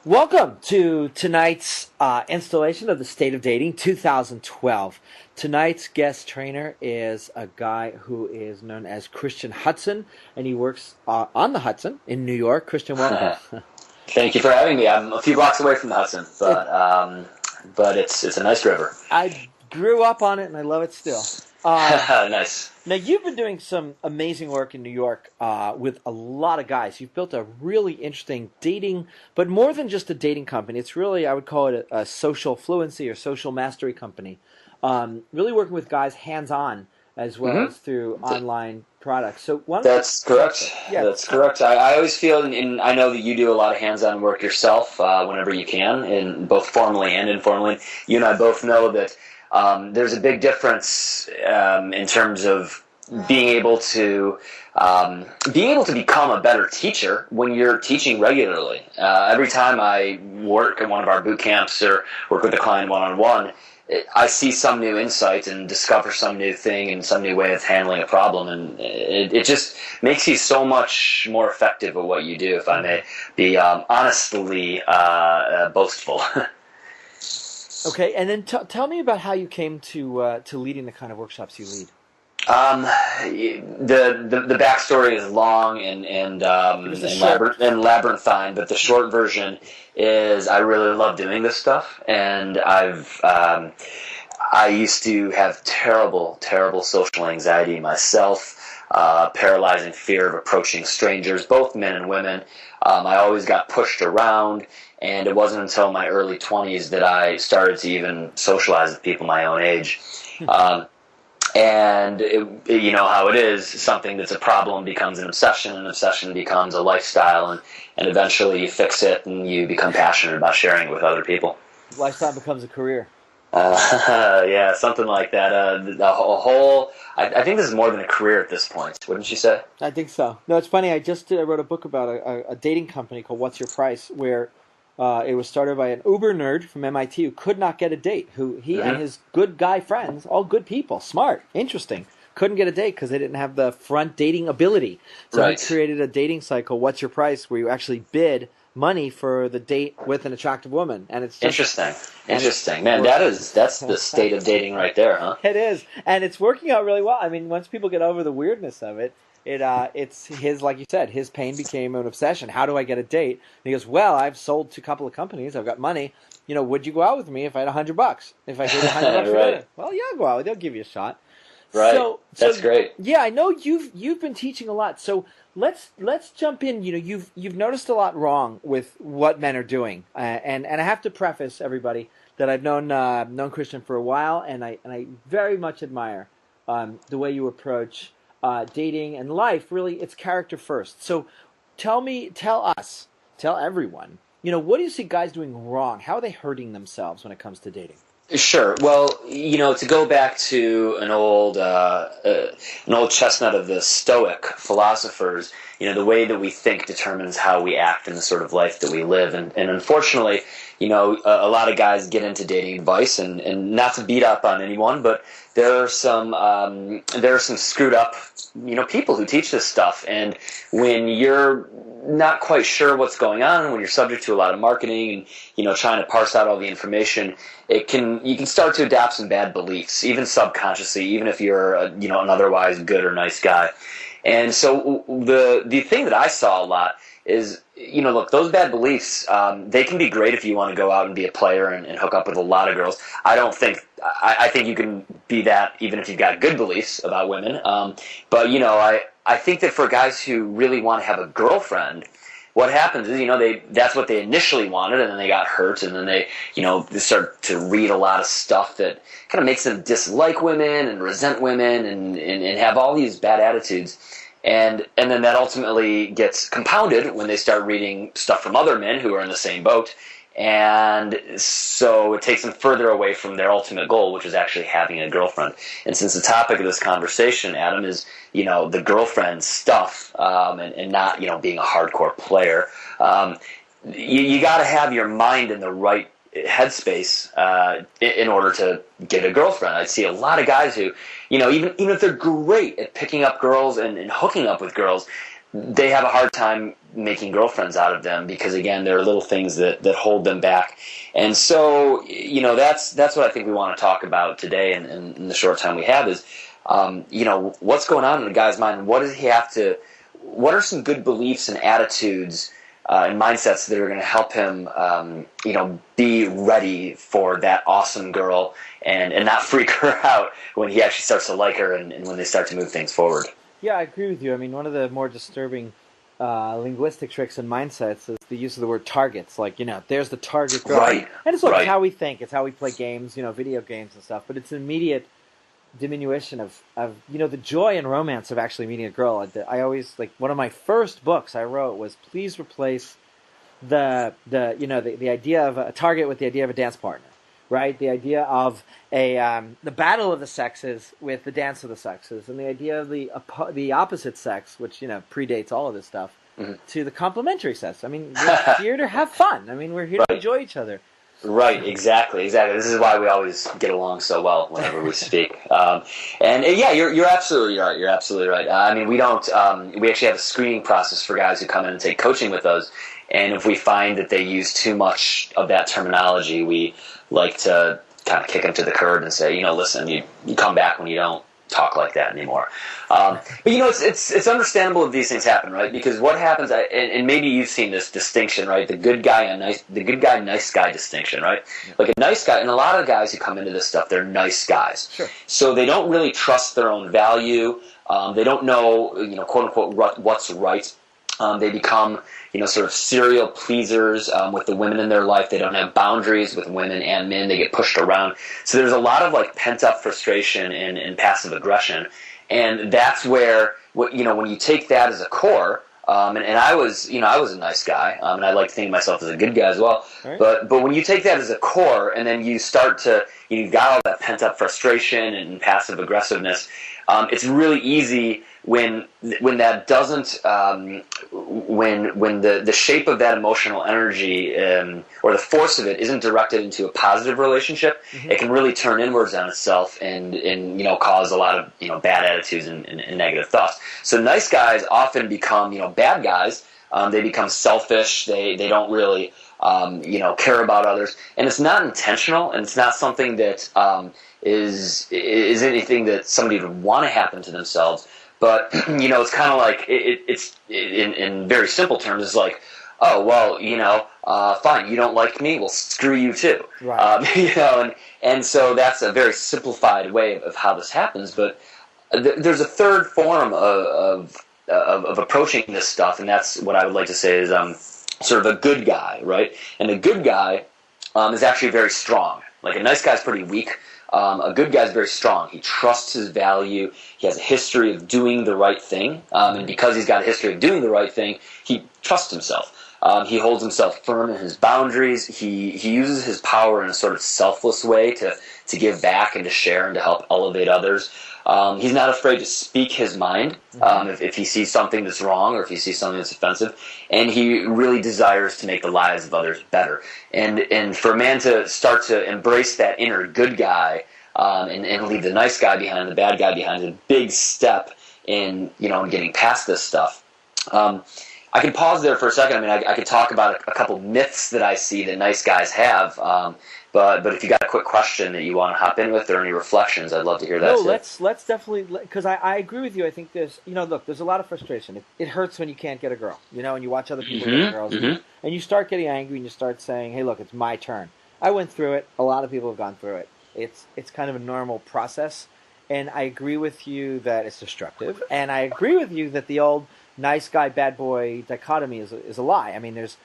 Welcome to tonight's installation of the State of Dating 2012. Tonight's guest trainer is a guy who is known as Christian Hudson, and he works on the Hudson in New York. Christian, welcome. Thank you for having me. I'm a few blocks away from the Hudson, but it's a nice river. I grew up on it, and I love it still. Nice. Now, you've been doing some amazing work in New York with a lot of guys. You've built a really interesting dating, but more than just a dating company. It's really, I would call it a social fluency or social mastery company. Really working with guys hands-on as well as through online products. So That's correct. Yeah, That's correct. I always feel, and I know that you do a lot of hands-on work yourself whenever you can, in both formally and informally. You and I both know that there's a big difference in terms of being able to become a better teacher when you're teaching regularly. Every time I work at one of our boot camps or work with a client one-on-one, I see some new insight and discover some new thing and some new way of handling a problem, and it just makes you so much more effective at what you do, if I may be honestly boastful. Okay, and then tell me about how you came to leading the kind of workshops you lead. The backstory is long and labyrinthine, but the short version is I really love doing this stuff, and I used to have terrible social anxiety myself, paralyzing fear of approaching strangers, both men and women. I always got pushed around, and it wasn't until my early 20s that I started to even socialize with people my own age. And you know how it is, something that's a problem becomes an obsession becomes a lifestyle, and eventually you fix it and you become passionate about sharing it with other people. Lifestyle becomes a career. Yeah, something like that. I think this is more than a career at this point, wouldn't you say? I think so. No, it's funny. I wrote a book about a dating company called What's Your Price, where it was started by an Uber nerd from MIT who could not get a date. And his good guy friends, all good people, smart, interesting, couldn't get a date because they didn't have the front dating ability. So he created a dating site called What's Your Price, where you actually bid money for the date with an attractive woman, and it's just, interesting. Man, that's the state of dating right there, huh? It is, and it's working out really well. I mean, once people get over the weirdness of it, it's his, like you said, his pain became an obsession. How do I get a date? And he goes, well, I've sold to a couple of companies. I've got money. You know, would you go out with me if I had $100? If I paid $100 for dinner? Well, yeah, I'll go out. They'll give you a shot. Right. So that's great. Yeah, I know you've been teaching a lot. So let's jump in. You know, you've noticed a lot wrong with what men are doing, and I have to preface everybody that I've known Christian for a while, and I very much admire the way you approach dating and life. Really, it's character first. So tell everyone, you know, what do you see guys doing wrong? How are they hurting themselves when it comes to dating? Sure. Well, you know, to go back to an old chestnut of the Stoic philosophers, you know, the way that we think determines how we act in the sort of life that we live. And unfortunately, you know, a lot of guys get into dating advice, and not to beat up on anyone, but there are some screwed up, you know, people who teach this stuff. And when you're not quite sure what's going on, when you're subject to a lot of marketing and, you know, trying to parse out all the information, you can start to adapt some bad beliefs, even subconsciously, even if you're an otherwise good or nice guy. And so the thing that I saw a lot is, you know, look, those bad beliefs, they can be great if you want to go out and be a player and hook up with a lot of girls. I think you can be that even if you've got good beliefs about women. But, you know, I think that for guys who really want to have a girlfriend, what happens is, you know, that's what they initially wanted, and then they got hurt, and then they start to read a lot of stuff that kind of makes them dislike women and resent women and have all these bad attitudes. And then that ultimately gets compounded when they start reading stuff from other men who are in the same boat. And so it takes them further away from their ultimate goal, which is actually having a girlfriend. And since the topic of this conversation, Adam, is, you know, the girlfriend stuff, and not, you know, being a hardcore player, you got to have your mind in the right headspace in order to get a girlfriend. I see a lot of guys who, you know, even if they're great at picking up girls and hooking up with girls, they have a hard time making girlfriends out of them because, again, there are little things that hold them back. And so, that's what I think we want to talk about today in the short time we have is, what's going on in a guy's mind? What does he have to? What are some good beliefs and attitudes and mindsets that are going to help him, be ready for that awesome girl and not freak her out when he actually starts to like her and when they start to move things forward? Yeah, I agree with you. I mean, one of the more disturbing linguistic tricks and mindsets is the use of the word targets. Like, there's the target girl. Right. And it's it's how we think. It's how we play games, video games and stuff. But it's an immediate diminution of the joy and romance of actually meeting a girl. I always, one of my first books I wrote was, please replace the idea of a target with the idea of a dance partner. Right, the idea of the battle of the sexes with the dance of the sexes, and the idea of the opposite sex, which predates all of this stuff, to the complementary sex. I mean, we're here to have fun. I mean, we're here to enjoy each other. Right, exactly. This is why we always get along so well whenever we speak. You're absolutely right. You're absolutely right. I mean, we don't. We actually have a screening process for guys who come in and take coaching with us. And if we find that they use too much of that terminology, we like to kind of kick them to the curb and say, listen, you come back when you don't talk like that anymore. But it's understandable if these things happen, right? Because what happens, and maybe you've seen this distinction, right? The good guy, nice guy distinction, right? Like a nice guy, and a lot of guys who come into this stuff, they're nice guys. Sure. So they don't really trust their own value. They don't know, quote unquote, what's right. They become, sort of serial pleasers with the women in their life. They don't have boundaries with women and men. They get pushed around. So there's a lot of pent-up frustration and passive aggression, and that's where when you take that as a core. And I was a nice guy, and I like to think of myself as a good guy as well. Right. But when you take that as a core, and then you start to you've got all that pent-up frustration and passive aggressiveness. It's really easy when that doesn't when the shape of that emotional energy or the force of it isn't directed into a positive relationship. It can really turn inwards on itself and cause a lot of bad attitudes and negative thoughts. So nice guys often become bad guys. They become selfish. They don't really care about others, and it's not intentional, and it's not something that is anything that somebody would want to happen to themselves. But it's kind of like it's in very simple terms. It's like, oh well, fine, you don't like me, well, screw you too. Right. And so that's a very simplified way of how this happens. But there's a third form of approaching this stuff, and that's what I would like to say is sort of a good guy, right? And a good guy is actually very strong. Like a nice guy's pretty weak. A good guy's very strong. He trusts his value. He has a history of doing the right thing. And because he's got a history of doing the right thing, he trusts himself. He holds himself firm in his boundaries. He uses his power in a sort of selfless way to give back and to share and to help elevate others. He's not afraid to speak his mind if he sees something that's wrong or if he sees something that's offensive. And he really desires to make the lives of others better. And for a man to start to embrace that inner good guy and leave the nice guy behind, the bad guy behind, is a big step in getting past this stuff. I could pause there for a second. I mean, I could talk about a couple myths that I see that nice guys have. But if you got a quick question that you want to hop in with or any reflections, I'd love to hear that. No, let's definitely, because I agree with you. I think there's there's a lot of frustration. It hurts when you can't get a girl, and you watch other people get girls, and you start getting angry and you start saying, hey, look, it's my turn. I went through it. A lot of people have gone through it. It's kind of a normal process, and I agree with you that it's destructive, and I agree with you that the old nice guy, bad boy dichotomy is a lie. I mean, there's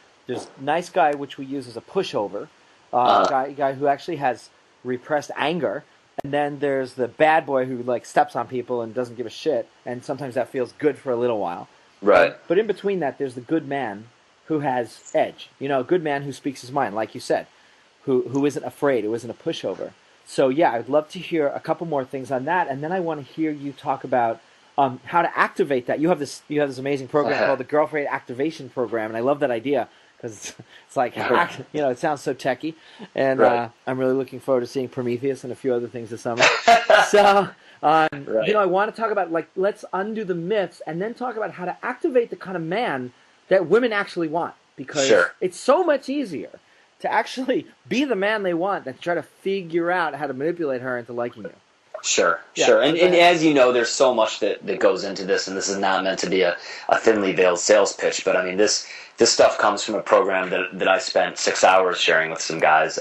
nice guy, which we use as a pushover. Guy who actually has repressed anger, and then there's the bad boy who steps on people and doesn't give a shit, and sometimes that feels good for a little while. Right. But in between that, there's the good man who has edge. A good man who speaks his mind, like you said, who isn't afraid, who isn't a pushover. So yeah, I'd love to hear a couple more things on that, and then I want to hear you talk about how to activate that. You have this amazing program called the Girlfriend Activation Program, and I love that idea. Because it's like, it sounds so techy, and I'm really looking forward to seeing Prometheus and a few other things this summer. So Right. I want to talk about, like, let's undo the myths and then talk about how to activate the kind of man that women actually want, because Sure. it's so much easier to actually be the man they want than to try to figure out how to manipulate her into liking you. Sure, Yeah, sure. so And, go and ahead. as you know, there's so much that goes into this, and this is not meant to be a thinly veiled sales pitch, but I mean, this stuff comes from a program that I spent 6 hours sharing with some guys.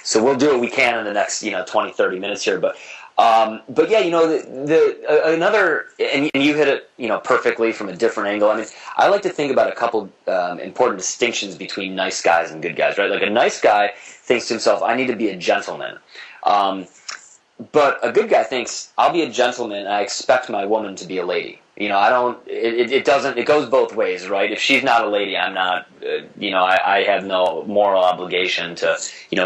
So we'll do what we can in the next, 20, 30 minutes here. But yeah, another, and you hit it, perfectly from a different angle. I mean, I like to think about a couple important distinctions between nice guys and good guys, right? Like a nice guy thinks to himself, I need to be a gentleman. But a good guy thinks, I'll be a gentleman and I expect my woman to be a lady. I don't, it doesn't, it goes both ways, right? If she's not a lady, I'm not, I have no moral obligation to,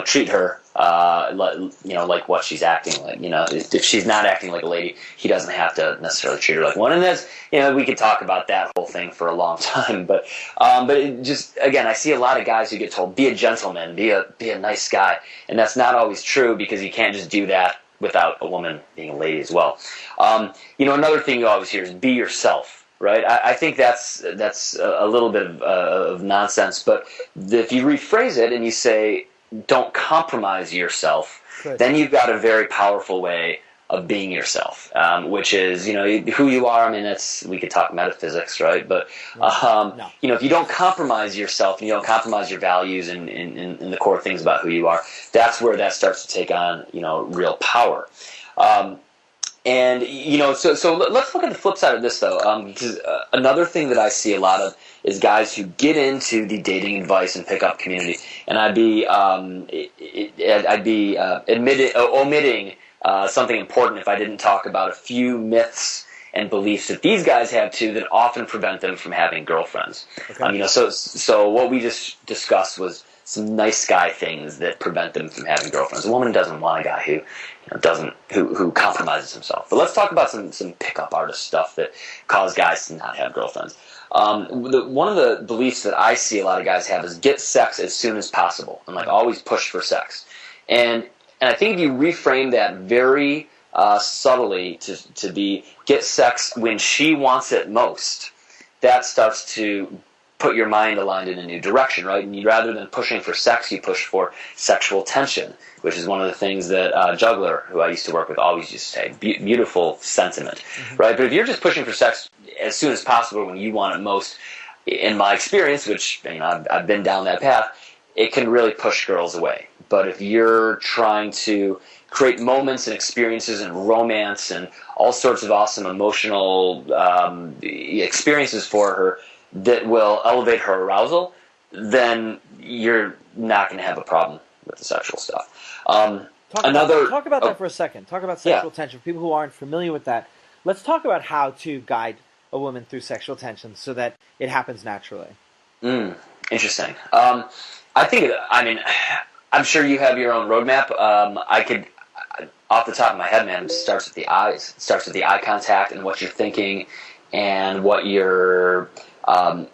treat her, like what she's acting like. If she's not acting like a lady, he doesn't have to necessarily treat her like one. And that's, we could talk about that whole thing for a long time. But it just, again, I see a lot of guys who get told, be a gentleman, be a nice guy. And that's not always true, because you can't just do that without a woman being a lady as well. Another thing you always hear is be yourself, right? I think that's a little bit of nonsense, but if you rephrase it and you say, don't compromise yourself, Good. then you've got a very powerful way of being yourself, which is, who you are. I mean, we could talk metaphysics, right? But, No. if you don't compromise yourself and you don't compromise your values and the core things about who you are, that's where that starts to take on, real power. So let's look at the flip side of this, though, because another thing that I see a lot of is guys who get into the dating advice and pickup community, and I'd be omitting something important if I didn't talk about a few myths and beliefs that these guys have too that often prevent them from having girlfriends. Okay. So what we just discussed was some nice guy things that prevent them from having girlfriends. A woman doesn't want a guy who compromises himself. But let's talk about some pickup artist stuff that cause guys to not have girlfriends. One of the beliefs that I see a lot of guys have is get sex as soon as possible, and like always push for sex. And I think if you reframe that very subtly to be get sex when she wants it most, that starts to put your mind aligned in a new direction, right? And rather than pushing for sex, you push for sexual tension, which is one of the things that Juggler, who I used to work with, always used to say. Beautiful sentiment, right? But if you're just pushing for sex as soon as possible when you want it most, in my experience, which I've been down that path, it can really push girls away. But if you're trying to create moments and experiences and romance and all sorts of awesome emotional experiences for her that will elevate her arousal, then you're not going to have a problem with the sexual stuff. Talk about that for a second. Talk about sexual tension. For people who aren't familiar with that, let's talk about how to guide a woman through sexual tension so that it happens naturally. Interesting. I'm sure you have your own roadmap. I could, off the top of my head, man, it starts with the eyes. It starts with the eye contact and what you're thinking and what you're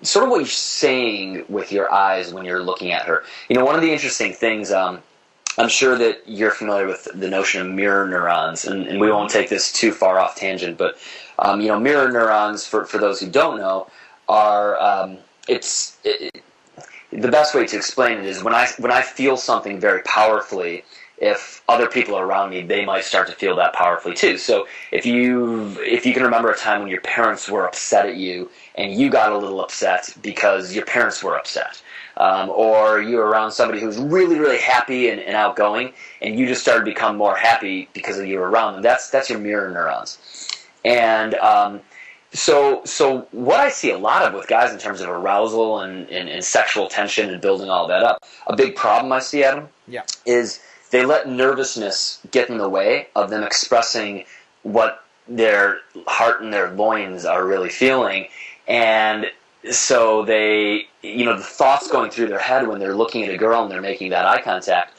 sort of what you're saying with your eyes when you're looking at her. One of the interesting things, I'm sure that you're familiar with the notion of mirror neurons, and we won't take this too far off tangent, but mirror neurons, for those who don't know, are the best way to explain it is when I feel something very powerfully, if other people are around me, they might start to feel that powerfully too. So if you can remember a time when your parents were upset at you and you got a little upset because your parents were upset, or you were around somebody who's really, really happy and outgoing, and you just started to become more happy because you were around them, that's your mirror neurons. And So what I see a lot of with guys in terms of arousal and sexual tension and building all that up, a big problem I see, Adam, is they let nervousness get in the way of them expressing what their heart and their loins are really feeling. And so they, the thoughts going through their head when they're looking at a girl and they're making that eye contact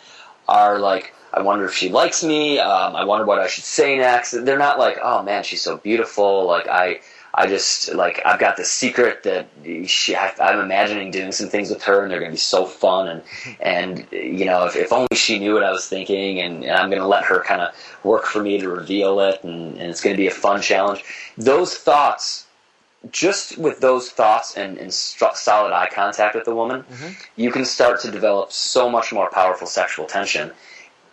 are like, I wonder if she likes me, I wonder what I should say next. They're not like, oh man, she's so beautiful, like I just, like, I've got this secret that I'm imagining doing some things with her, and they're going to be so fun, and you know, if only she knew what I was thinking, and I'm going to let her kind of work for me to reveal it, and it's going to be a fun challenge. Those thoughts, just with those thoughts and solid eye contact with the woman, you can start to develop so much more powerful sexual tension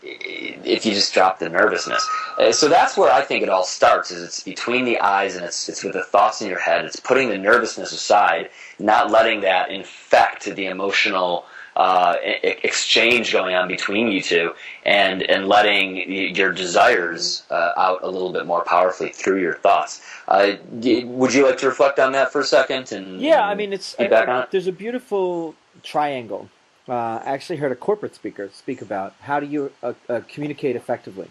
if you just drop the nervousness. So that's where I think it all starts, is it's between the eyes, and it's with the thoughts in your head. It's putting the nervousness aside, not letting that infect the emotional exchange going on between you two, and letting your desires out a little bit more powerfully through your thoughts. Would you like to reflect on that for a second? I mean, there's a beautiful triangle. I actually heard a corporate speaker speak about how do you communicate effectively,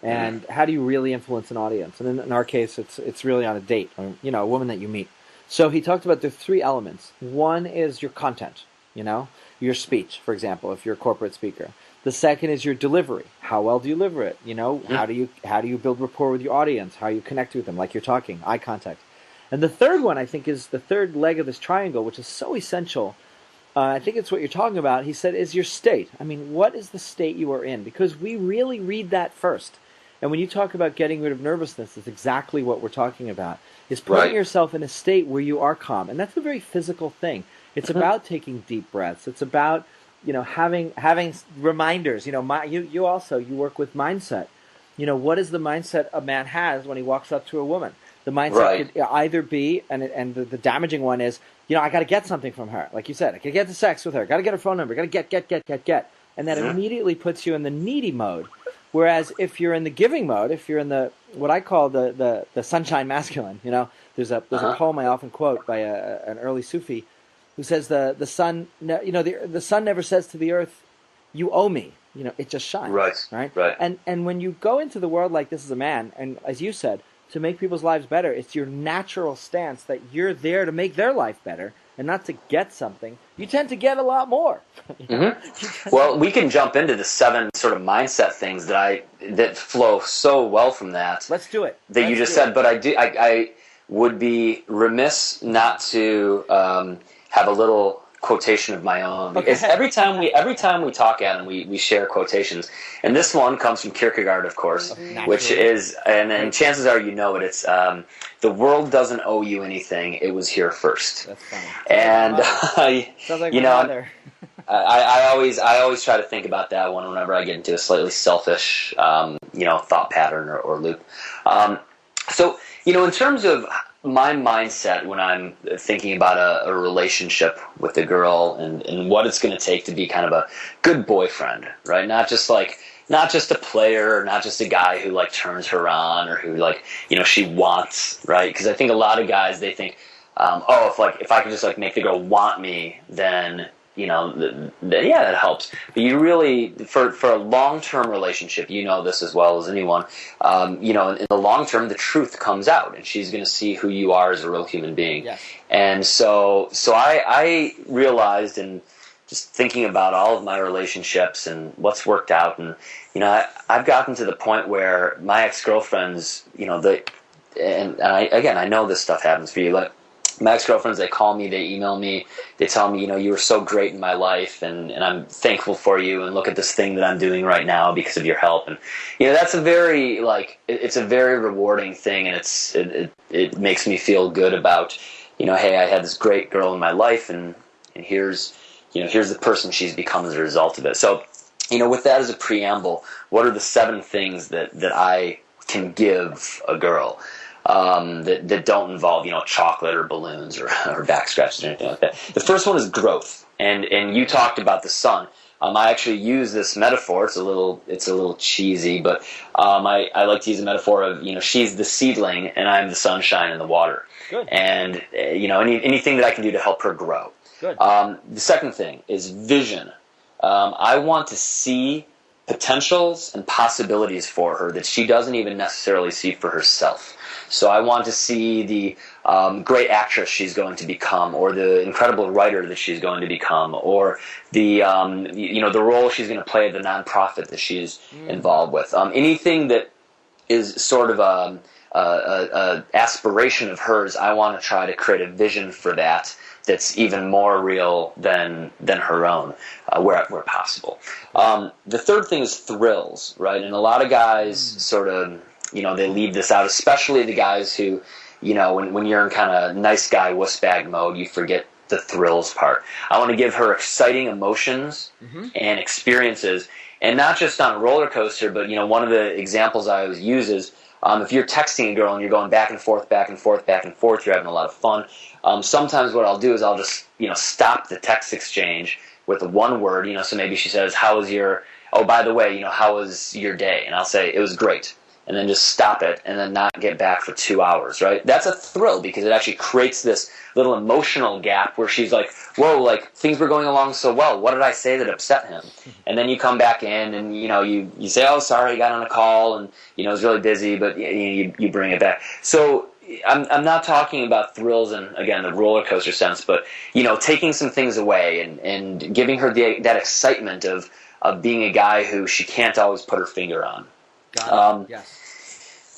and how do you really influence an audience. And in our case, it's really on a date, or, you know, a woman that you meet. So he talked about the three elements. One is your content, you know, your speech, for example, if you're a corporate speaker. The second is your delivery. How well do you deliver it? You know, how do you build rapport with your audience? How you connect with them, like you're talking, eye contact. And the third one, I think, is the third leg of this triangle, which is so essential. I think it's what you're talking about. He said, is your state. I mean, what is the state you are in? Because we really read that first. And when you talk about getting rid of nervousness, it's exactly what we're talking about, is putting yourself in a state where you are calm. And that's a very physical thing. It's about taking deep breaths. It's about, you know, having reminders. You know, you work with mindset. You know, what is the mindset a man has when he walks up to a woman? The mindset could either be, and the damaging one is, you know, I got to get something from her. Like you said, I got to get the sex with her. Got to get her phone number. Got to get. And that immediately puts you in the needy mode. Whereas if you're in the giving mode, if you're in the, what I call the sunshine masculine, you know, there's a poem I often quote by an early Sufi who says the sun, you know, the sun never says to the earth, you owe me. You know, it just shines. Right. And when you go into the world like this as a man, and as you said, to make people's lives better, it's your natural stance that you're there to make their life better and not to get something. You tend to get a lot more. Well, we can jump into the 7 sort of mindset things that flow so well from that. Let's do it. That you just said, but I would be remiss not to have a little quotation of my own, because every time we talk, Adam, we share quotations, and this one comes from Kierkegaard, of course, which is, and chances are you know it. It's the world doesn't owe you anything; it was here first. That's funny. And sounds like you know, I always try to think about that one whenever I get into a slightly selfish, you know, thought pattern or loop. So, you know, in terms of my mindset when I'm thinking about a relationship with a girl and what it's going to take to be kind of a good boyfriend, right? Not just a player, not just a guy who like turns her on or who like, you know, she wants, right? Because I think a lot of guys, they think, if I can just like make the girl want me, then, you know, yeah, that helps. But you really, for a long-term relationship, you know this as well as anyone, you know, in the long term, the truth comes out, and she's going to see who you are as a real human being. Yes. And so I realized, in just thinking about all of my relationships and what's worked out, and, you know, I've gotten to the point where my ex-girlfriends, you know, I know this stuff happens for you, like, my ex-girlfriends, they call me, they email me, they tell me, you know, you were so great in my life, and I'm thankful for you, and look at this thing that I'm doing right now because of your help. And, you know, that's a very, like, it's a very rewarding thing, and it makes me feel good about, you know, hey, I had this great girl in my life, and here's the person she's become as a result of it. So, you know, with that as a preamble, what are the 7 things that I can give a girl? That don't involve, you know, chocolate or balloons or back scratches or anything like that. The first one is growth, and you talked about the sun. I actually use this metaphor. It's a little cheesy, but I like to use the metaphor of, you know, she's the seedling and I'm the sunshine in the water. Good. And you know, anything that I can do to help her grow. Good. The second thing is vision. I want to see potentials and possibilities for her that she doesn't even necessarily see for herself. So I want to see the great actress she's going to become, or the incredible writer that she's going to become, or the the role she's going to play at the nonprofit that she's involved with. Anything that is sort of a aspiration of hers, I want to try to create a vision for that's even more real than her own, where possible. The third thing is thrills, right? And a lot of guys sort of, they leave this out, especially the guys who, when you're in kind of nice guy wuss bag mode, you forget the thrills part. I want to give her exciting emotions and experiences, and not just on a roller coaster, but one of the examples I always use is if you're texting a girl and you're going back and forth, back and forth, back and forth, you're having a lot of fun. Sometimes what I'll do is I'll just stop the text exchange with one word. So maybe she says, "How was your? Oh, by the way, how was your day?" And I'll say, "It was great." And then just stop it, and then not get back for 2 hours, right? That's a thrill because it actually creates this little emotional gap where she's like, whoa, like things were going along so well. What did I say that upset him? And then you come back in and, you say, oh, sorry, I got on a call and, I was really busy, but you bring it back. So I'm not talking about thrills in, again, the roller coaster sense, but, taking some things away and giving her that excitement of being a guy who she can't always put her finger on. Got it. Yes.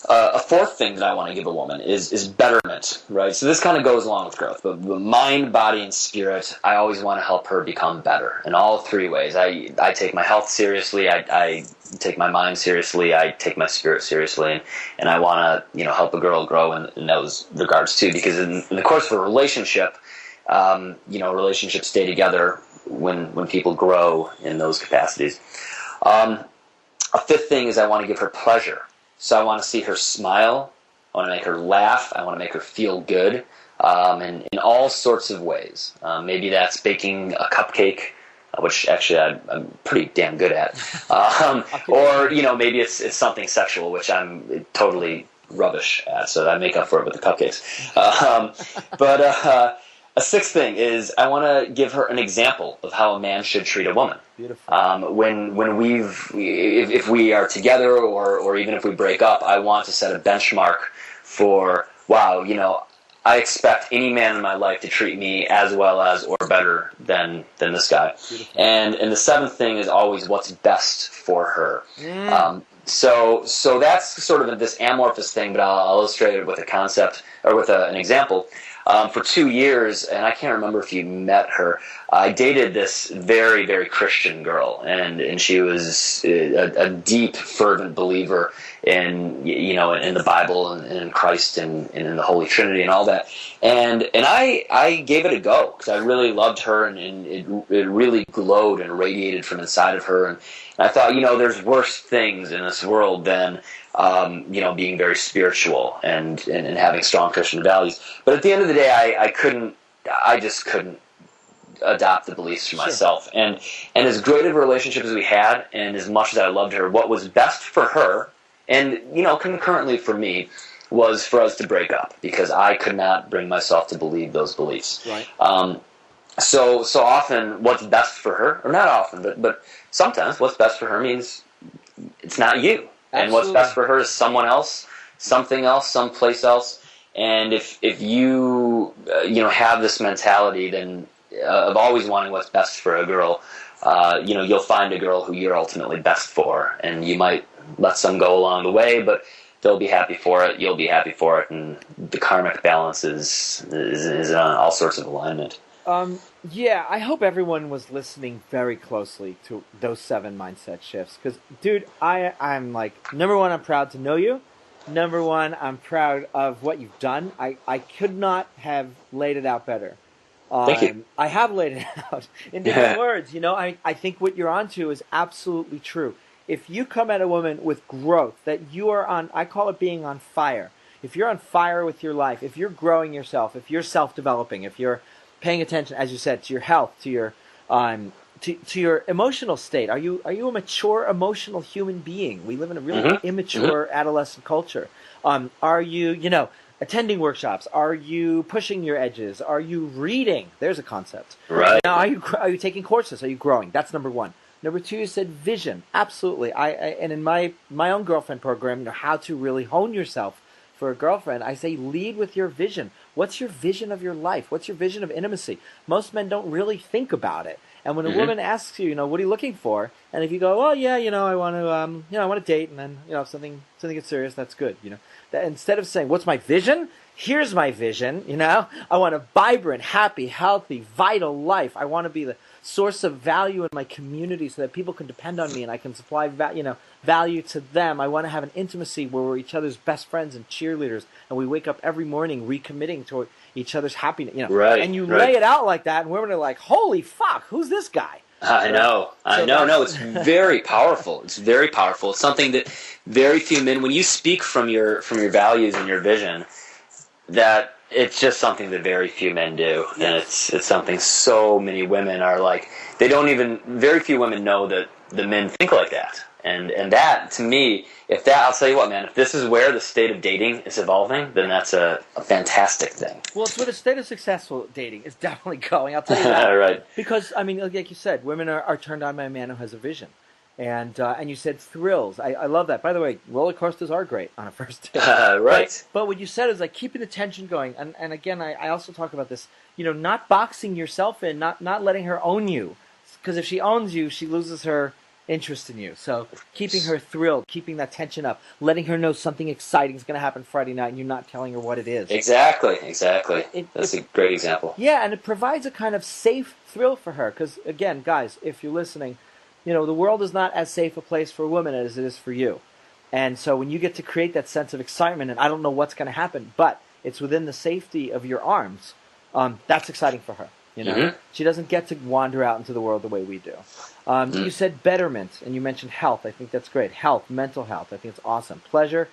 A fourth thing that I want to give a woman is betterment, right? So this kind of goes along with growth, but mind, body, and spirit, I always want to help her become better in all three ways. I take my health seriously, I take my mind seriously, I take my spirit seriously, and I want to help a girl grow in those regards too, because in the course of a relationship, relationships stay together when people grow in those capacities. A fifth thing is I want to give her pleasure. So I want to see her smile, I want to make her laugh, I want to make her feel good, and in all sorts of ways. Maybe that's baking a cupcake, which actually I'm pretty damn good at. Or, maybe it's something sexual, which I'm totally rubbish at, so I make up for it with the cupcakes. But a sixth thing is I want to give her an example of how a man should treat a woman. Beautiful. If we are together or even if we break up, I want to set a benchmark for, wow, I expect any man in my life to treat me as well as or better than this guy. Beautiful. And the seventh thing is always what's best for her. So that's sort of this amorphous thing, but I'll illustrate it with a concept or with an example. For 2 years, and I can't remember if you met her, I dated this very, very Christian girl, and she was a deep, fervent believer in in the Bible and in Christ and in the Holy Trinity and all that. And I gave it a go because I really loved her, and it really glowed and radiated from inside of her. And I thought, there's worse things in this world than being very spiritual and having strong Christian values. But at the end of the day, I just couldn't adopt the beliefs for myself. And as great of a relationship as we had, and as much as I loved her, what was best for her, and concurrently for me, was for us to break up because I could not bring myself to believe those beliefs. Right. So often, what's best for her, or not often, but sometimes, what's best for her means it's not you. And what's best for her is someone else, something else, someplace else. And if you have this mentality then of always wanting what's best for a girl, you'll find a girl who you're ultimately best for, and you might let some go along the way, but they'll be happy for it. You'll be happy for it, and the karmic balance is on all sorts of alignment. Yeah, I hope everyone was listening very closely to those 7 mindset shifts. Because, dude, I'm like, number one, I'm proud to know you. Number one, I'm proud of what you've done. I could not have laid it out better. Thank you. I have laid it out in different words. I think what you're onto is absolutely true. If you come at a woman with growth, that you are on, I call it being on fire. If you're on fire with your life, if you're growing yourself, if you're self-developing, if you're paying attention, as you said, to your health, to your to your emotional state. Are you a mature emotional human being? We live in a really immature adolescent culture. Are you attending workshops? Are you pushing your edges? Are you reading? There's a concept. Right. Now, are you taking courses? Are you growing? That's number one. Number two, you said vision. Absolutely. And in my own girlfriend program, how to really hone yourself for a girlfriend, I say lead with your vision. What's your vision of your life? What's your vision of intimacy? Most men don't really think about it. And when a woman asks you, what are you looking for? And if you go, well, yeah, I want to, I want to date, and then, if something gets serious, that's good, That instead of saying, what's my vision? Here's my vision, I want a vibrant, happy, healthy, vital life. I want to be the source of value in my community so that people can depend on me and I can supply, value to them. I want to have an intimacy where we're each other's best friends and cheerleaders, and we wake up every morning recommitting to each other's happiness. Right. And you lay it out like that, and women are like, "Holy fuck, who's this guy?" I know. No, it's very powerful. It's very powerful. It's something that very few men, when you speak from your values and your vision, that it's just something that very few men do, and it's something so many women are like. Very few women know that the men think like that. And that, to me, I'll tell you what, man, if this is where the state of dating is evolving, then that's a fantastic thing. Well, it's where the state of successful dating is definitely going, I'll tell you that. Right. Because, like you said, women are turned on by a man who has a vision. And you said thrills. I love that. By the way, roller coasters are great on a first date. Right. But what you said is like keeping the tension going. And again, I also talk about this, not boxing yourself in, not letting her own you. Because if she owns you, she loses her interest in you. So keeping her thrilled, keeping that tension up, letting her know something exciting is going to happen Friday night and you're not telling her what it is. Exactly. That's a great example. Yeah, and it provides a kind of safe thrill for her. Because, again, guys, if you're listening, the world is not as safe a place for women as it is for you. And so when you get to create that sense of excitement, and I don't know what's going to happen, but it's within the safety of your arms, that's exciting for her. She doesn't get to wander out into the world the way we do. You said betterment, and you mentioned health. I think that's great. Health, mental health. I think it's awesome. Pleasure,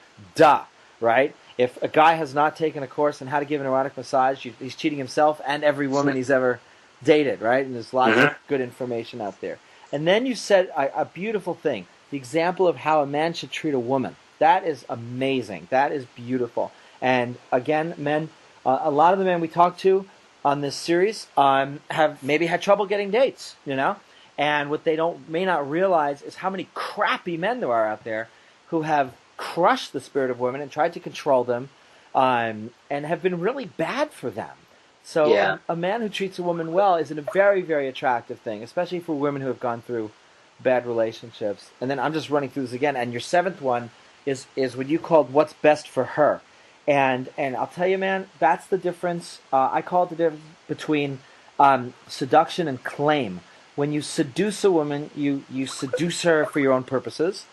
right? If a guy has not taken a course on how to give an erotic massage, he's cheating himself and every woman he's ever dated, right? And there's lots of good information out there. And then you said a beautiful thing, the example of how a man should treat a woman. That is amazing. That is beautiful. And again, men, a lot of the men we talk to on this series have maybe had trouble getting dates, And what they may not realize is how many crappy men there are out there who have crushed the spirit of women and tried to control them and have been really bad for them. So a man who treats a woman well is a very, very attractive thing, especially for women who have gone through bad relationships. And then I'm just running through this again. And your seventh one is what you called what's best for her. And I'll tell you, man, that's the difference. I call it the difference between seduction and claim. When you seduce a woman, you seduce her for your own purposes.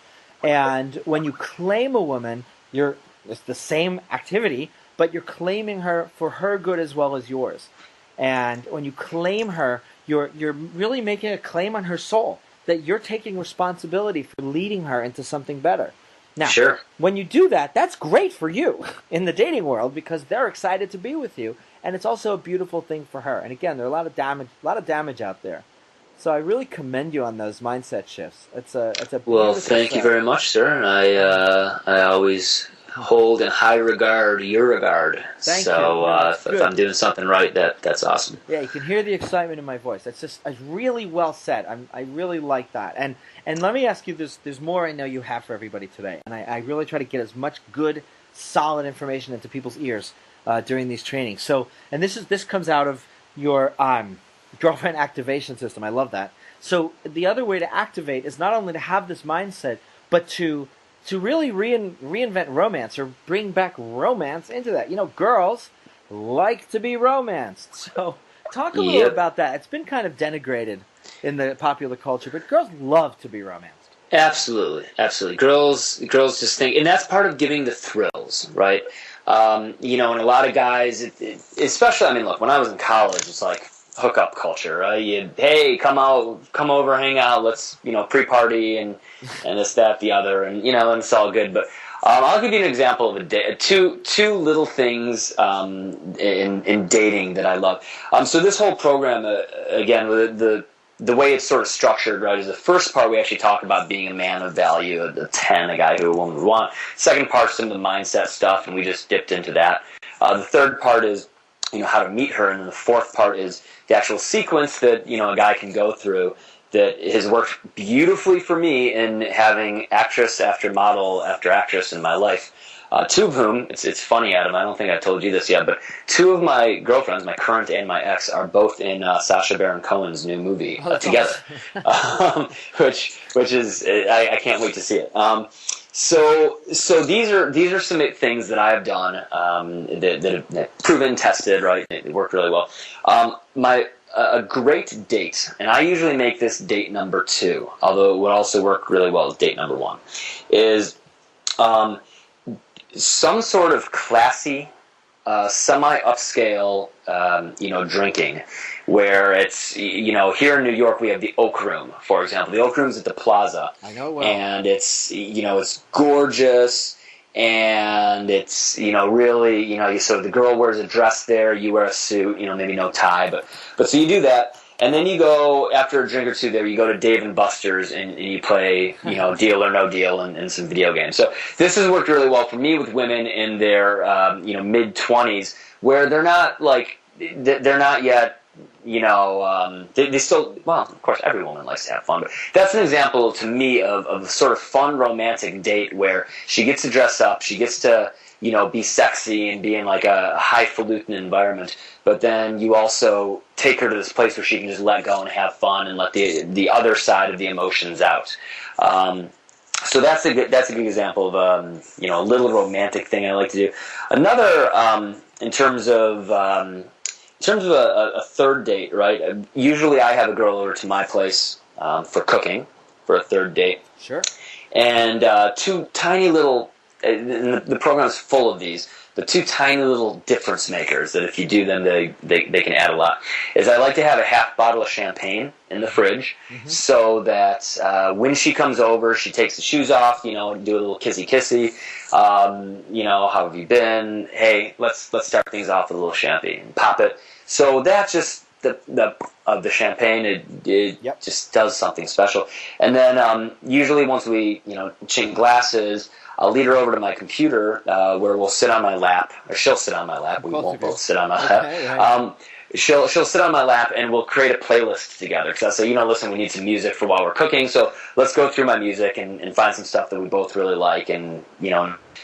And when you claim a woman, it's the same activity, but you're claiming her for her good as well as yours. And when you claim her, you're really making a claim on her soul, that you're taking responsibility for leading her into something better. Now, when you do that, that's great for you in the dating world because they're excited to be with you, and it's also a beautiful thing for her. And again, there are a lot of damage out there. So I really commend you on those mindset shifts. It's a well. Thank you very much, sir. I always hold in high regard your regard. Thank you. If I'm doing something right, that's awesome. Yeah, you can hear the excitement in my voice. It's really well said. I really like that. And let me ask you, there's more I know you have for everybody today. And I really try to get as much good, solid information into people's ears during these trainings. So, and this comes out of your girlfriend activation system. I love that. So the other way to activate is not only to have this mindset, but to really reinvent romance or bring back romance into that. Girls like to be romanced. So talk a little about that. It's been kind of denigrated in the popular culture, but girls love to be romanced. Absolutely. Girls just think, and that's part of giving the thrills, right? And a lot of guys, especially, look, when I was in college, it's like hookup culture, right? Hey, come over, hang out, let's, pre-party and this, that, the other, and and it's all good. But I'll give you an example of two little things in dating that I love. So this whole program, again, the way it's sort of structured, right, is the first part we actually talk about being a man of value, the 10, a guy who a woman would want. Second part's some of the mindset stuff, and we just dipped into that. The third part is how to meet her, and then the fourth part is the actual sequence that a guy can go through that has worked beautifully for me in having actress after model after actress in my life. Two of whom, it's funny, Adam, I don't think I told you this yet, but two of my girlfriends, my current and my ex, are both in Sacha Baron Cohen's new movie together, Awesome. which is I can't wait to see it. So these are some things that I've done that have proven, tested, right? It worked really well. A great date, and I usually make this date number 2, although it would also work really well as date number 1, is some sort of classy, semi-upscale, drinking, where it's, here in New York we have the Oak Room, for example. The Oak Room's at the Plaza. I know it well. And it's, it's gorgeous, and it's, really, so the girl wears a dress there, you wear a suit, maybe no tie, but so you do that. And then you go, after a drink or two there, you go to Dave & Buster's and you play, Deal or No Deal and some video games. So this has worked really well for me with women in their, mid-20s, where they're not, they're not yet, they still, well, of course, every woman likes to have fun, but that's an example to me of a sort of fun, romantic date where she gets to dress up, she gets to, be sexy and be in like a highfalutin environment, but then you also take her to this place where she can just let go and have fun and let the other side of the emotions out. So that's a good example of a little romantic thing I like to do. Another in terms of a third date, right? Usually I have a girl over to my place for cooking for a third date. Sure. And two tiny little. And the program's full of these. The two tiny little difference makers that if you do them, they can add a lot. Is I like to have a half bottle of champagne in the fridge, so that when she comes over, she takes the shoes off. Do a little kissy. How have you been? Hey, let's start things off with a little champagne. Pop it. So that just the champagne, it just does something special. And then usually once we chink glasses, I'll lead her over to my computer where we'll sit on my lap, or she'll sit on my lap. We won't both sit on my lap. Right. She'll sit on my lap, and we'll create a playlist together. Because I'll say, listen, we need some music for while we're cooking, so let's go through my music and find some stuff that we both really like, and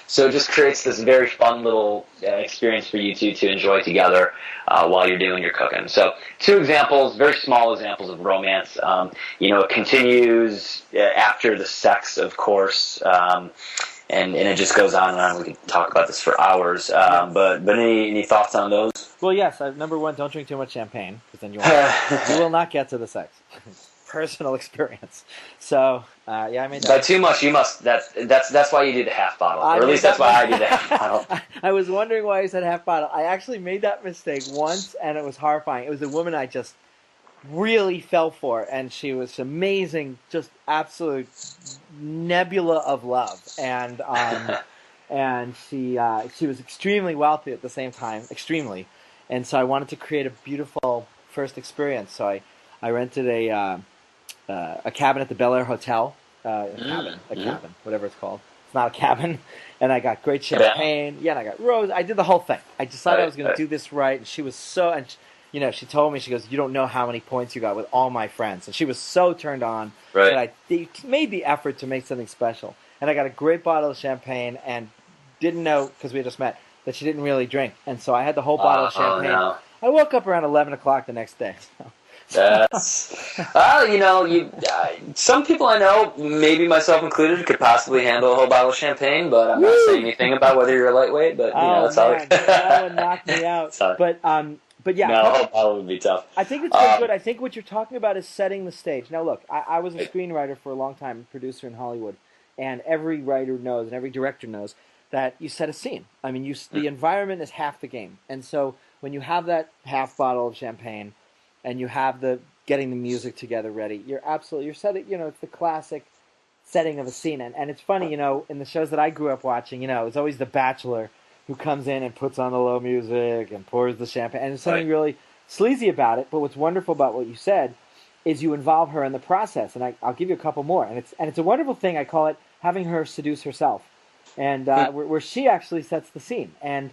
so it just creates this very fun little experience for you two to enjoy together while you're doing your cooking. So 2 examples, very small examples of romance. It continues after the sex, of course. And it just goes on and on. We could talk about this for hours. But any thoughts on those? Well, yes. Number 1, don't drink too much champagne, because then you will not get to the sex. Personal experience. So I made that. By too much, you must. That's why you do the half bottle, or at least that's why I do the half bottle. I was wondering why you said half bottle. I actually made that mistake once, and it was horrifying. It was a woman I just really fell for, and she was amazing, just absolute nebula of love, and and she was extremely wealthy at the same time, extremely, and so I wanted to create a beautiful first experience. So I rented a cabin at the Bel Air Hotel, cabin, whatever it's called. It's not a cabin, and I got great champagne. Yeah, and I got rose. I did the whole thing. I decided I was going to do this right, and she was so. And she told me, she goes, "You don't know how many points you got with all my friends." And she was so turned on that I made the effort to make something special. And I got a great bottle of champagne and didn't know, because we had just met, that she didn't really drink. And so I had the whole bottle of champagne. No. I woke up around 11 o'clock the next day. That's, some people I know, maybe myself included, could possibly handle a whole bottle of champagne, but I'm not saying anything about whether you're a lightweight, but, that's all. That would knock me out. But yeah, no, a whole bottle would be tough. I think it's really good. I think what you're talking about is setting the stage. Now, look, I was a screenwriter for a long time, producer in Hollywood, and every writer knows and every director knows that you set a scene. I mean, the environment is half the game, and so when you have that half bottle of champagne, and you have getting the music together ready, you're setting. It's the classic setting of a scene, and it's funny. In the shows that I grew up watching, it's always the bachelor who comes in and puts on the low music and pours the champagne. And there's something really sleazy about it, but what's wonderful about what you said is you involve her in the process. And I'll give you a couple more. And it's a wonderful thing. I call it having her seduce herself, and where she actually sets the scene. And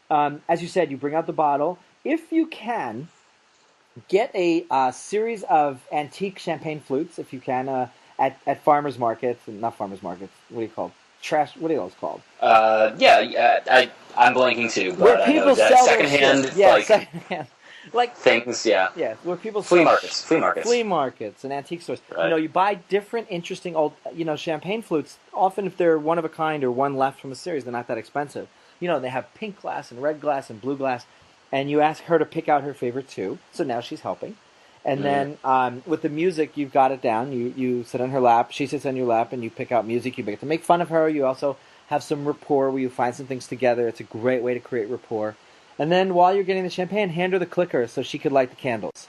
as you said, you bring out the bottle. If you can, get a series of antique champagne flutes, if you can, at farmers markets, not farmers markets, what do you call trash. What are those called? I'm blanking too, Where but I know people that sell secondhand, their shit. Yeah, secondhand. Like things, yeah. Yeah, where people Flea sell markets. flea markets and antique stores. Right. You buy different, interesting old, champagne flutes. Often, if they're one of a kind or one left from a series, they're not that expensive. They have pink glass and red glass and blue glass, and you ask her to pick out her favorite two. So now she's helping. And then with the music, you've got it down. You sit on her lap, she sits on your lap, and you pick out music. You get to make fun of her. You also have some rapport where you find some things together. It's a great way to create rapport. And then while you're getting the champagne, hand her the clicker so she could light the candles.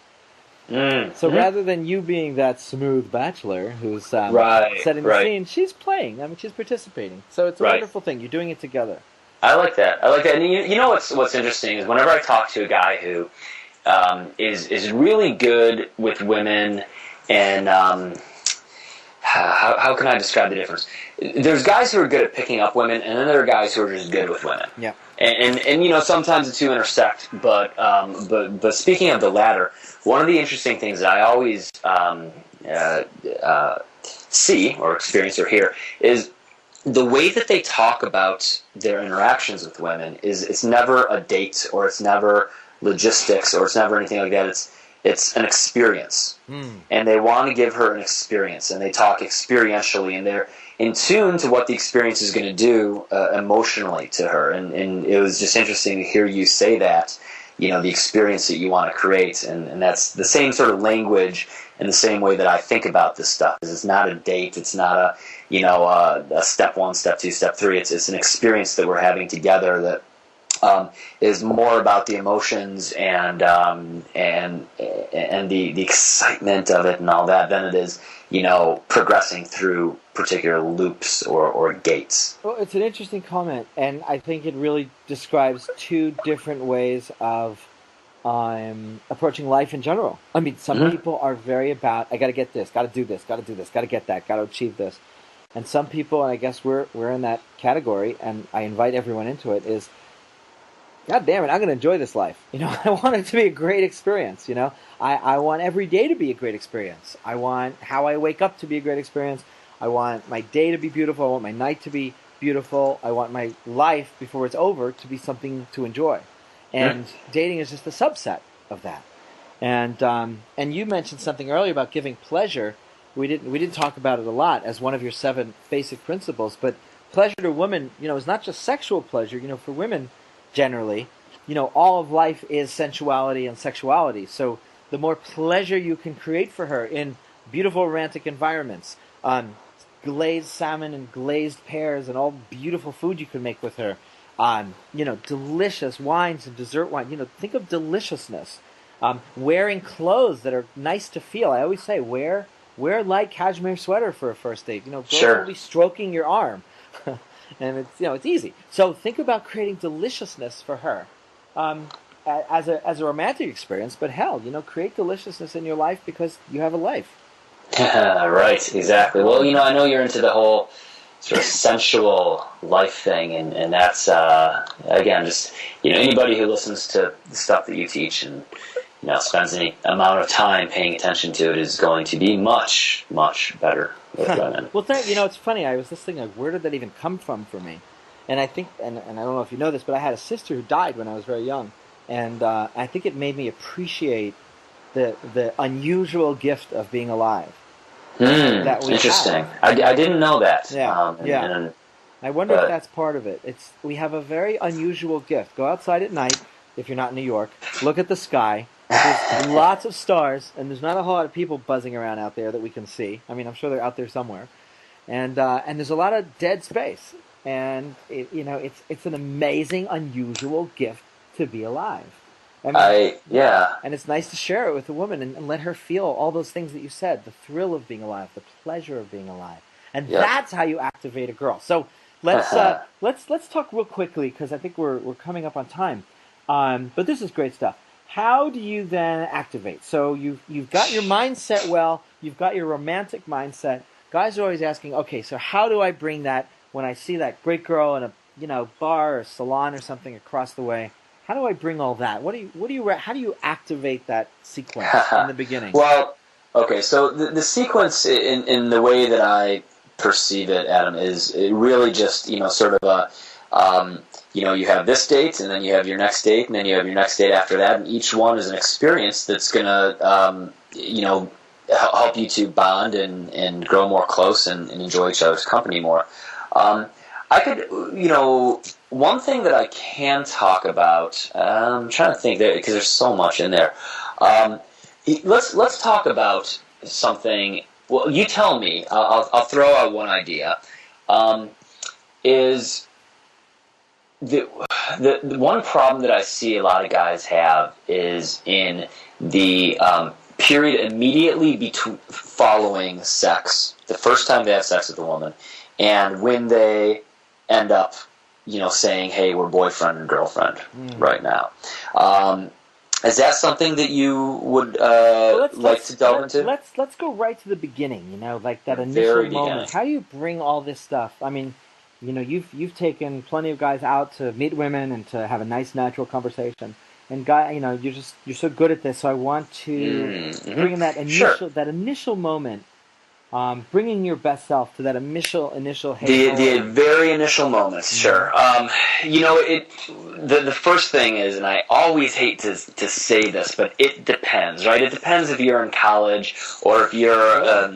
So rather than you being that smooth bachelor who's setting the scene, she's playing. I mean, she's participating. So it's a wonderful thing. You're doing it together. I like that. And you know what's interesting is whenever I talk to a guy who is really good with women, and how can I describe the difference? There's guys who are good at picking up women, and then there are guys who are just good with women. Yeah. And sometimes the two intersect, but speaking of the latter, one of the interesting things that I always see or experience or hear is the way that they talk about their interactions with women is it's never a date or it's never logistics or it's never anything like that. It's an experience, and they want to give her an experience, and they talk experientially, and they're in tune to what the experience is going to do emotionally to her. And it was just interesting to hear you say that, the experience that you want to create, and that's the same sort of language and the same way that I think about this stuff. It's not a date, it's not a step one, step two, step three. It's an experience that we're having together that is more about the emotions and the excitement of it and all that than it is, progressing through particular loops or gates. Well, it's an interesting comment, and I think it really describes two different ways of approaching life in general. I mean, some people are very about, I got to get this, got to do this, got to do this, got to get that, got to achieve this. And some people, and I guess we're in that category, and I invite everyone into it, is, God damn it, I'm going to enjoy this life. I want it to be a great experience. I want every day to be a great experience. I want how I wake up to be a great experience. I want my day to be beautiful. I want my night to be beautiful. I want my life, before it's over, to be something to enjoy. And dating is just a subset of that. And you mentioned something earlier about giving pleasure. We didn't talk about it a lot as one of your 7 basic principles, but pleasure to women, is not just sexual pleasure. For women, generally, all of life is sensuality and sexuality. So the more pleasure you can create for her in beautiful romantic environments, glazed salmon and glazed pears and all beautiful food you can make with her, delicious wines and dessert wine. Think of deliciousness. Wearing clothes that are nice to feel. I always say, wear light cashmere sweater for a first date. Girls will be stroking your arm. And it's easy. So think about creating deliciousness for her as a romantic experience. But hell, create deliciousness in your life because you have a life. Right, exactly. Well, I know you're into the whole sort of sensual life thing, and that's again just anybody who listens to the stuff that you teach and spends any amount of time paying attention to it is going to be much, much better with women. Well, it's funny. I was just thinking, where did that even come from for me? And I think, and I don't know if you know this, but I had a sister who died when I was very young, and I think it made me appreciate the unusual gift of being alive. That we interesting. I didn't know that. Yeah. I wonder if that's part of it. We have a very unusual gift. Go outside at night, if you're not in New York, look at the sky. There's lots of stars, and there's not a whole lot of people buzzing around out there that we can see. I mean, I'm sure they're out there somewhere. And there's a lot of dead space. And, it's an amazing, unusual gift to be alive. And it's nice to share it with a woman and let her feel all those things that you said, the thrill of being alive, the pleasure of being alive. And that's how you activate a girl. So let's talk real quickly, because I think we're coming up on time. But this is great stuff. How do you then activate? So you've got your mindset well, you've got your romantic mindset. Guys are always asking, okay, so how do I bring that when I see that great girl in a bar or salon or something across the way? How do I bring all that? How do you activate that sequence in the beginning? Well, okay, so the sequence in the way that I perceive it, Adam, is it really just, sort of a, you have this date, and then you have your next date, and then you have your next date after that, and each one is an experience that's going to, help you to bond and grow more close and enjoy each other's company more. I could, one thing that I can talk about, I'm trying to think there, because there's so much in there. Let's talk about something. Well, you tell me. I'll throw out one idea. Is the one problem that I see a lot of guys have is in the period immediately following sex, the first time they have sex with a woman, and when they end up, saying, "Hey, we're boyfriend and girlfriend right now." Is that something that you would like to delve into? Let's go right to the beginning. Like that initial moment. How do you bring all this stuff? I mean, you've taken plenty of guys out to meet women and to have a nice, natural conversation. And you're so good at this. So I want to bring in that initial moment. Bringing your best self to that initial the very initial moments, sure. The first thing is, and I always hate to say this, but it depends, right? It depends if you're in college, or if you're a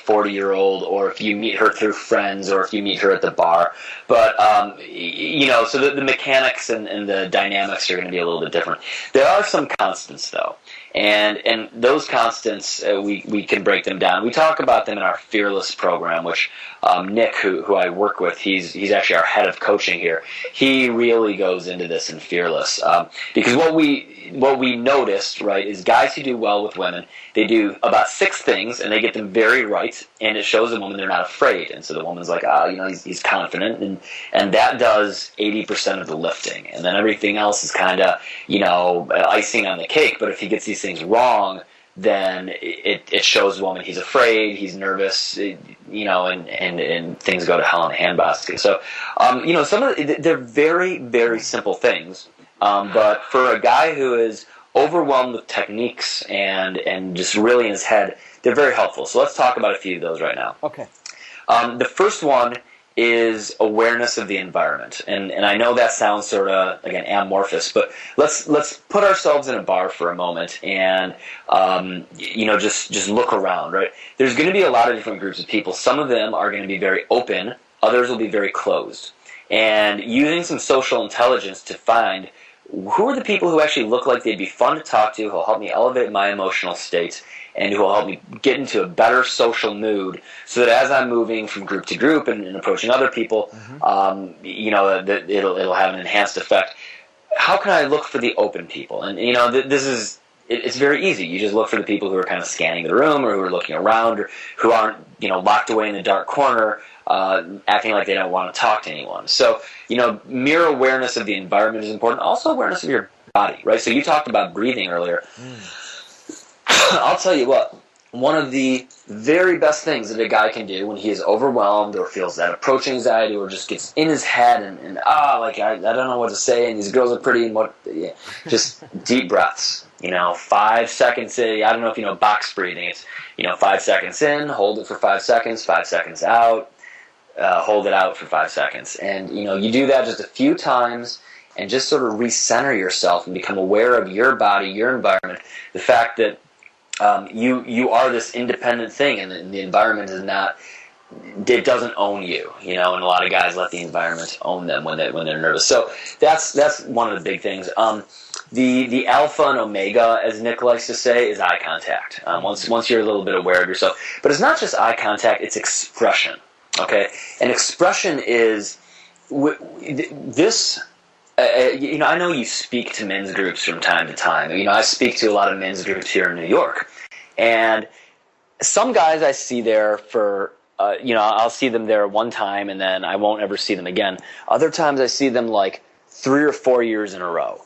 40-year-old, or if you meet her through friends, or if you meet her at the bar. But so the mechanics and the dynamics are going to be a little bit different. There are some constants, though. And those constants, we can break them down. We talk about them in our Fearless program, which Nick, who I work with, he's actually our head of coaching here. He really goes into this in Fearless, because what we noticed, right, is guys who do well with women, they do about 6 things, and they get them very right, and it shows the woman they're not afraid. And so the woman's like, he's confident, and that does 80% of the lifting, and then everything else is kind of, icing on the cake. But if he gets these things wrong, then it shows the woman he's afraid, he's nervous, and things go to hell in a handbasket. So, some of they're very, very simple things, but for a guy who is overwhelmed with techniques and just really in his head, they're very helpful. So let's talk about a few of those right now. Okay. The first one is awareness of the environment, and I know that sounds sort of, again, amorphous, but let's put ourselves in a bar for a moment and just look around, right? There's going to be a lot of different groups of people. Some of them are going to be very open, others will be very closed, and using some social intelligence to find who are the people who actually look like they'd be fun to talk to, who will help me elevate my emotional state, and who will help me get into a better social mood, so that as I'm moving from group to group and approaching other people, that it'll have an enhanced effect. How can I look for the open people? And it's very easy. You just look for the people who are kind of scanning the room, or who are looking around, or who aren't locked away in the dark corner, acting like they don't want to talk to anyone. So mere awareness of the environment is important. Also awareness of your body, right? So you talked about breathing earlier. I'll tell you what, one of the very best things that a guy can do when he is overwhelmed or feels that approach anxiety, or just gets in his head and I don't know what to say, and these girls are pretty, and just deep breaths. 5 seconds in. I don't know if you know box breathing. It's 5 seconds in, hold it for 5 seconds, 5 seconds out, hold it out for 5 seconds, and you do that just a few times, and just sort of recenter yourself and become aware of your body, your environment, the fact that you are this independent thing, and the environment is not. It doesn't own you, and a lot of guys let the environment own them when they're nervous. So that's one of the big things. The alpha and omega, as Nick likes to say, is eye contact. Once you're a little bit aware of yourself, but it's not just eye contact; it's expression. Okay, and expression is this. I know you speak to men's groups from time to time. I speak to a lot of men's groups here in New York, and some guys I see there for, I'll see them there one time, and then I won't ever see them again. Other times I see them like 3 or 4 years in a row.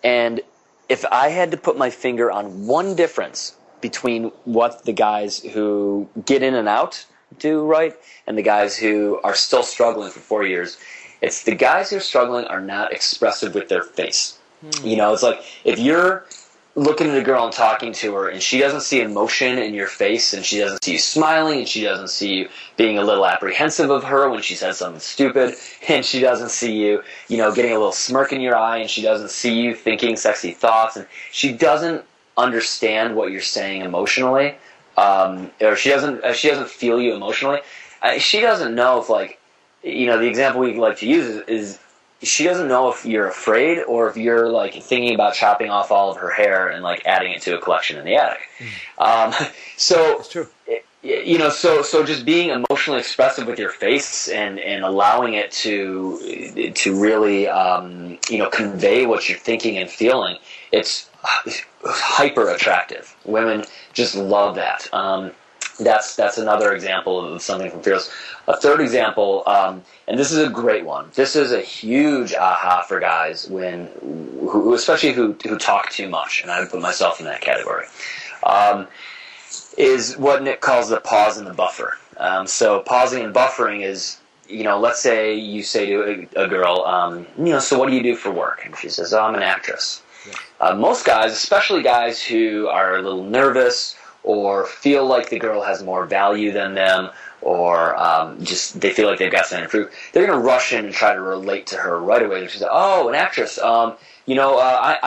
And if I had to put my finger on one difference between what the guys who get in and out do right, and the guys who are still struggling for 4 years, it's the guys who are struggling are not expressive with their face. It's like, if you're looking at a girl and talking to her, and she doesn't see emotion in your face, and she doesn't see you smiling, and she doesn't see you being a little apprehensive of her when she says something stupid, and she doesn't see you, getting a little smirk in your eye, and she doesn't see you thinking sexy thoughts, and she doesn't understand what you're saying emotionally, or she doesn't feel you emotionally. She doesn't know if, like, the example we like to use is she doesn't know if you're afraid or if you're, like, thinking about chopping off all of her hair and, like, adding it to a collection in the attic. So That's true. So just being emotionally expressive with your face and allowing it to really convey what you're thinking and feeling, it's hyper attractive. Women just love that. That's another example of something from Fearless. A third example, and this is a great one. This is a huge aha for guys especially who talk too much, and I would put myself in that category. Is what Nick calls the pause and the buffer. So pausing and buffering is, let's say you say to a girl, so what do you do for work? And she says, I'm an actress. Yeah. Most guys, especially guys who are a little nervous or feel like the girl has more value than them, or just they feel like they've got something to prove, they're going to rush in and try to relate to her right away. She says, oh, an actress. I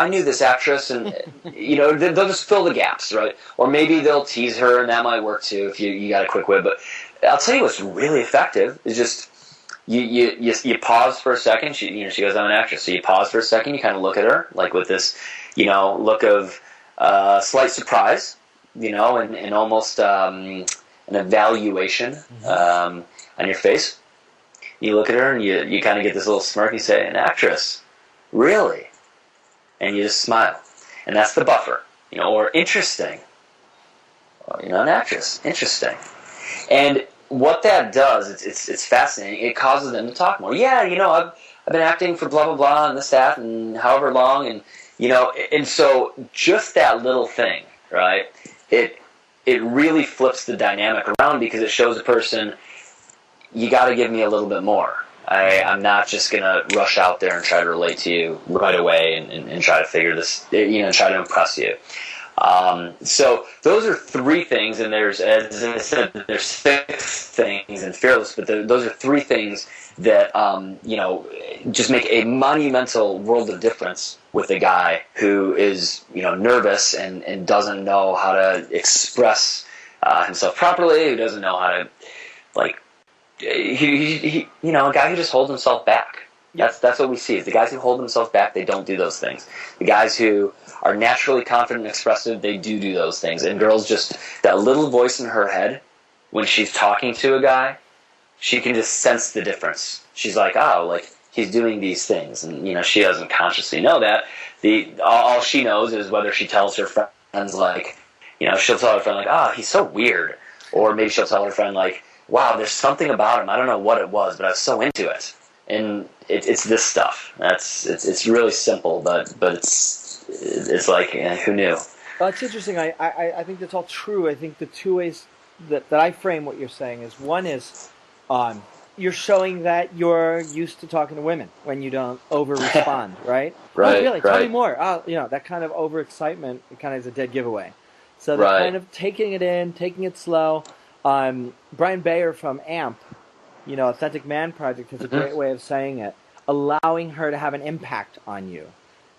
knew this actress, and they'll just fill the gaps, right? Or maybe they'll tease her, and that might work too if you got a quick wit. But I'll tell you what's really effective is just you pause for a second. She goes, I'm an actress. So you pause for a second. You kind of look at her like with this look of slight surprise, and almost an evaluation on your face. You look at her and you kind of get this little smirk. You say, an actress, really? And you just smile. And that's the buffer. Or interesting. An actress. Interesting. And what that does, it's fascinating. It causes them to talk more. Yeah, I've been acting for blah, blah, blah, and this, that, and however long. And, and so just that little thing, right, it really flips the dynamic around because it shows a person, you got to give me a little bit more. I'm not just going to rush out there and try to relate to you right away and try to figure this, try to impress you. So those are three things, and there's, as I said, there's 6 things in Fearless, but those are 3 things that, just make a monumental world of difference with a guy who is, nervous and doesn't know how to express himself properly, who doesn't know how to, like, a guy who just holds himself back. That's what we see. Is the guys who hold themselves back, they don't do those things. The guys who are naturally confident and expressive, they do those things. And girls just, that little voice in her head, when she's talking to a guy, she can just sense the difference. She's like, oh, like, he's doing these things. And, she doesn't consciously know that. All she knows is whether she tells her friends, like, she'll tell her friend, like, oh, he's so weird. Or maybe she'll tell her friend, like, wow, there's something about him. I don't know what it was, but I was so into it. And it's this stuff. It's really simple, but it's like, who knew? Well, it's interesting. I think that's all true. I think the 2 ways that I frame what you're saying is, one is you're showing that you're used to talking to women when you don't over-respond, right? Right. Oh, really? Right. Tell me more. Oh, that kind of over-excitement, it kind of is a dead giveaway. So they're kind of taking it in, taking it slow. Brian Bayer from AMP, Authentic Man Project, has a great way of saying it, allowing her to have an impact on you.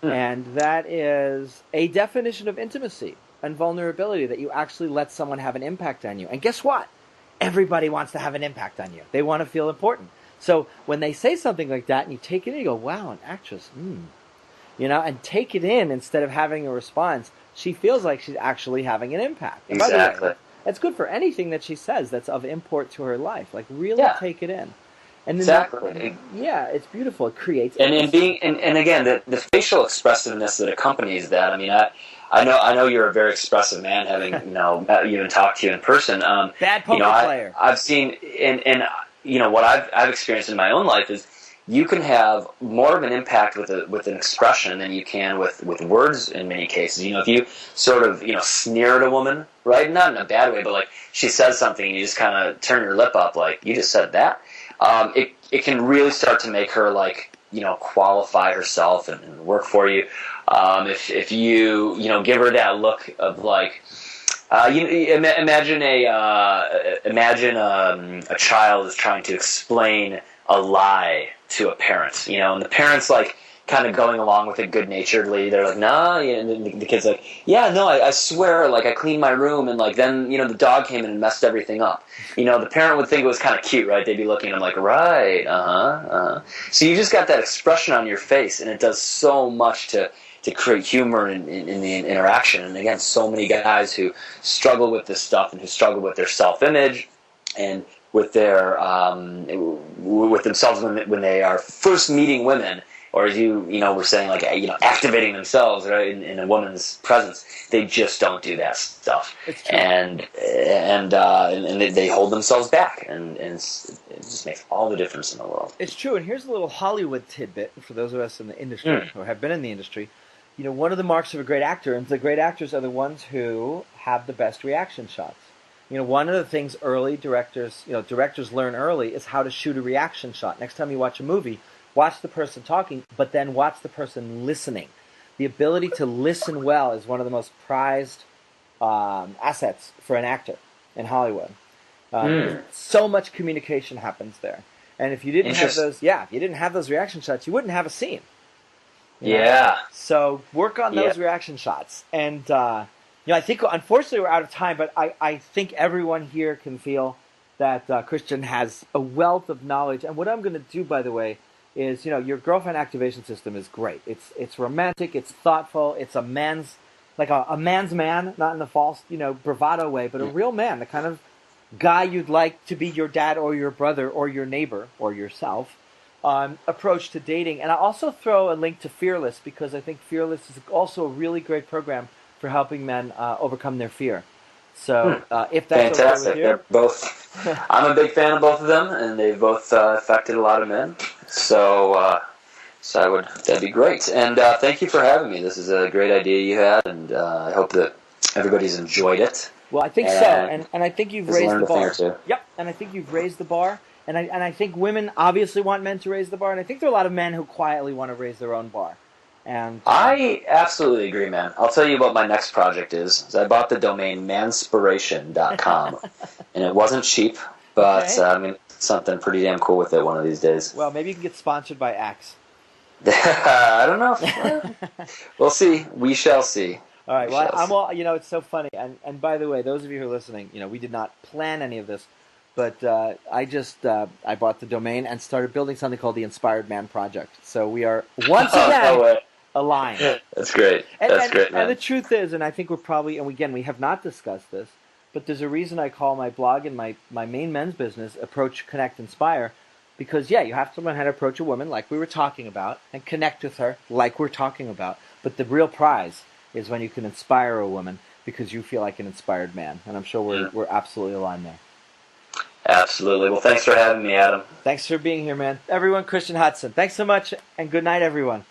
And that is a definition of intimacy and vulnerability, that you actually let someone have an impact on you. And guess what? Everybody wants to have an impact on you. They want to feel important. So when they say something like that and you take it in, you go, wow, an actress, and take it in instead of having a response, she feels like she's actually having an impact. And exactly. By the way, that's good for anything that she says that's of import to her life. Like, really take it in. And then exactly. It's beautiful. It creates and again, the facial expressiveness that accompanies that. I mean, I know you're a very expressive man, having met you and talked to you in person. Bad poker player. I've seen and what I've experienced in my own life is you can have more of an impact with an expression than you can with words in many cases. If you sort of sneer at a woman, right? Not in a bad way, but like she says something and you just kind of turn your lip up, like, you just said that. It can really start to make her, like, qualify herself and work for you. If you give her that look of like, imagine a child is trying to explain a lie to a parent, and the parent's like kind of going along with it good-naturedly. They're like, nah, and the kid's like, yeah, no, I swear, like, I cleaned my room, and like then the dog came in and messed everything up. The parent would think it was kind of cute, right? They'd be looking at him like, right, So you just got that expression on your face, and it does so much to create humor in the interaction. And again, so many guys who struggle with this stuff and who struggle with their self-image and with their with themselves when they are first meeting women, or as you were saying, like activating themselves, right, in a woman's presence, they just don't do that stuff, and they hold themselves back, and it just makes all the difference in the world. It's true, and here's a little Hollywood tidbit for those of us in the industry or have been in the industry. One of the marks of a great actor, and the great actors are the ones who have the best reaction shots. One of the things early directors learn early is how to shoot a reaction shot. Next time you watch a movie, watch the person talking, but then watch the person listening. The ability to listen well is one of the most prized assets for an actor in Hollywood. So much communication happens there, and if you didn't have those reaction shots, you wouldn't have a scene. Yeah. So work on those reaction shots, and I think unfortunately we're out of time, but I think everyone here can feel that Christian has a wealth of knowledge. And what I'm going to do, by the way, is your girlfriend activation system is great. It's romantic, it's thoughtful, it's a man's man, not in a false bravado way, but a real man, the kind of guy you'd like to be your dad or your brother or your neighbor or yourself. Approach to dating. And I also throw a link to Fearless, because I think Fearless is also a really great program for helping men overcome their fear. So if that's fantastic, okay with you. They're both. I'm a big fan of both of them, and they've both affected a lot of men. So that'd be great. And thank you for having me. This is a great idea you had, and I hope that everybody's enjoyed it. Well, I think so, and I think you've raised the bar. Yep, and I think you've raised the bar. And I think women obviously want men to raise the bar, and I think there are a lot of men who quietly want to raise their own bar. And I absolutely agree, man. I'll tell you what my next project is I bought the domain manspiration.com, and it wasn't cheap, but I'm going to do something pretty damn cool with it one of these days. Well, maybe you can get sponsored by Axe. I don't know. We'll see. We shall see. All right. Well, it's so funny. And by the way, those of you who are listening, we did not plan any of this. But I bought the domain and started building something called the Inspired Man Project. So we are once again aligned. That's great. That's great, man. And the truth is, and I think we're probably, and again, we have not discussed this, but there's a reason I call my blog and my main men's business Approach, Connect, Inspire. Because, you have to learn how to approach a woman like we were talking about and connect with her like we're talking about. But the real prize is when you can inspire a woman because you feel like an inspired man. And I'm sure we're absolutely aligned there. Absolutely. Well, thanks for having me, Adam. Thanks for being here, man. Everyone, Christian Hudson. Thanks so much, and good night, everyone.